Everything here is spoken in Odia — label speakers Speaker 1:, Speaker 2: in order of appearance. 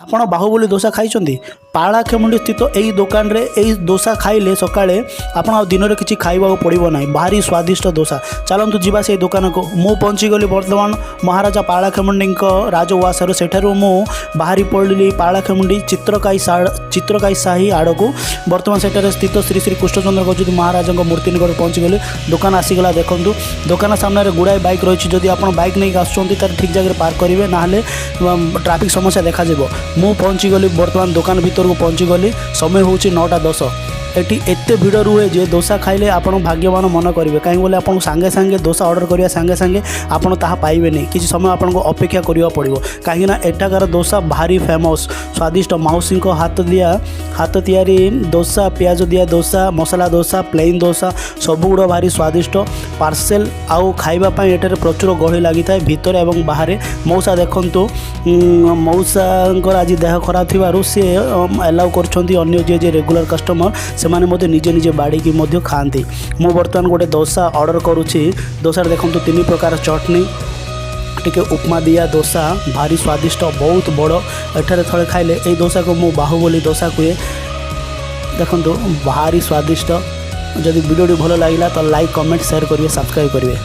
Speaker 1: ଆପଣ ବାହୁବଲି ଦୋସା ଖାଇଛନ୍ତି? ପାଳାଖେମୁଣ୍ଡି ସ୍ଥିତ ଏହି ଦୋକାନରେ ଏହି ଦୋସା ଖାଇଲେ ସକାଳେ ଆପଣ ଆଉ ଦିନରେ କିଛି ଖାଇବାକୁ ପଡ଼ିବ ନାହିଁ। ଭାରି ସ୍ୱାଦିଷ୍ଟ ଦୋସା। ଚାଲନ୍ତୁ ଯିବା ସେହି ଦୋକାନକୁ। ମୁଁ ପହଞ୍ଚିଗଲି ବର୍ତ୍ତମାନ ମହାରାଜା ପାଳାଖେମୁଣ୍ଡିଙ୍କ ରାଜଉଆସରୁ। ସେଠାରୁ ମୁଁ ବାହାରି ପଡ଼ିଲି ପାଳାଖେମୁଣ୍ଡି ଚିତ୍ରକାଇ ସାହି ଆଡ଼କୁ। ବର୍ତ୍ତମାନ ସେଠାରେ ସ୍ଥିତ ଶ୍ରୀ ଶ୍ରୀ କୃଷ୍ଣଚନ୍ଦ୍ର ଗଜପତି ମହାରାଜାଙ୍କ ମୂର୍ତ୍ତି ନିକଟରେ ପହଞ୍ଚିଗଲି। ଦୋକାନ ଆସିଗଲା। ଦେଖନ୍ତୁ ଦୋକାନ ସାମ୍ନାରେ ଗୁଡ଼ାଏ ବାଇକ୍ ରହିଛି। ଯଦି ଆପଣ ବାଇକ୍ ନେଇକି ଆସୁଛନ୍ତି ତାହେଲେ ଠିକ୍ ଜାଗାରେ ପାର୍କ କରିବେ, ନହେଲେ ଟ୍ରାଫିକ୍ ସମସ୍ୟା ଦେଖାଯିବ। ମୁଁ ପହଞ୍ଚିଗଲି ବର୍ତ୍ତମାନ ଦୋକାନ ଭିତରକୁ ପହଞ୍ଚିଗଲି। ସମୟ ହେଉଛି 9:10। ଏଠି ଏତେ ଭିଡ଼ ରୁହେ ଯେ ଦୋସା ଖାଇଲେ ଆପଣ ଭାଗ୍ୟବାନ ମନେ କରିବେ। କାହିଁକି ବୋଲେ ଆପଣଙ୍କୁ ସାଙ୍ଗେ ସାଙ୍ଗେ ଦୋସା ଅର୍ଡ଼ର କରିବା ସାଙ୍ଗେ ସାଙ୍ଗେ ଆପଣ ତାହା ପାଇବେନି। କିଛି ସମୟ ଆପଣଙ୍କୁ ଅପେକ୍ଷା କରିବାକୁ ପଡ଼ିବ। କାହିଁକିନା ଏଠାକାର ଦୋସା ଭାରି ଫେମସ୍, ସ୍ୱାଦିଷ୍ଟ। ମାଉସୀଙ୍କ ହାତ ତିଆରି ଦୋସା, ପିଆଜ ଦିଆ ଦୋସା, ମସଲା ଦୋସା, ପ୍ଲେନ୍ ଦୋସା ସବୁଗୁଡ଼ ଭାରି ସ୍ୱାଦିଷ୍ଟ। ପାର୍ସେଲ୍ ଆଉ ଖାଇବା ପାଇଁ ଏଠାରେ ପ୍ରଚୁର ଗହଳି ଲାଗିଥାଏ ଭିତରେ ଏବଂ ବାହାରେ। ମଉସା ଦେଖନ୍ତୁ, ମଉସାଙ୍କର ଆଜି ଦେହ ଖରାପ ଥିବାରୁ ସିଏ ଆଲାଉ କରୁଛନ୍ତି ଅନ୍ୟ ଯିଏ ରେଗୁଲାର କଷ୍ଟମର ସେମାନେ ମଧ୍ୟ ନିଜେ ବାଡ଼ିକି ମଧ୍ୟ ଖାଆନ୍ତି। ମୁଁ ବର୍ତ୍ତମାନ ଗୋଟେ ଦୋସା ଅର୍ଡ଼ର କରୁଛି। ଦୋସାରେ ଦେଖନ୍ତୁ 3 ପ୍ରକାର ଚଟଣି, ଟିକେ ଉପମା ଦିଆ ଦୋସା, ଭାରି ସ୍ୱାଦିଷ୍ଟ, ବହୁତ ବଡ଼। ଏଠାରେ ଥରେ ଖାଇଲେ ଏଇ ଦୋସାକୁ ମୁଁ ବାହୁବଲି ଦୋସା କୁହେ। ଦେଖନ୍ତୁ ଭାରି ସ୍ୱାଦିଷ୍ଟ। ଯଦି ଭିଡ଼ିଓଟି ଭଲ ଲାଗିଲା ତ ଲାଇକ୍, କମେଣ୍ଟ, ସେୟାର କରିବେ, ସବସ୍କ୍ରାଇବ୍ କରିବେ।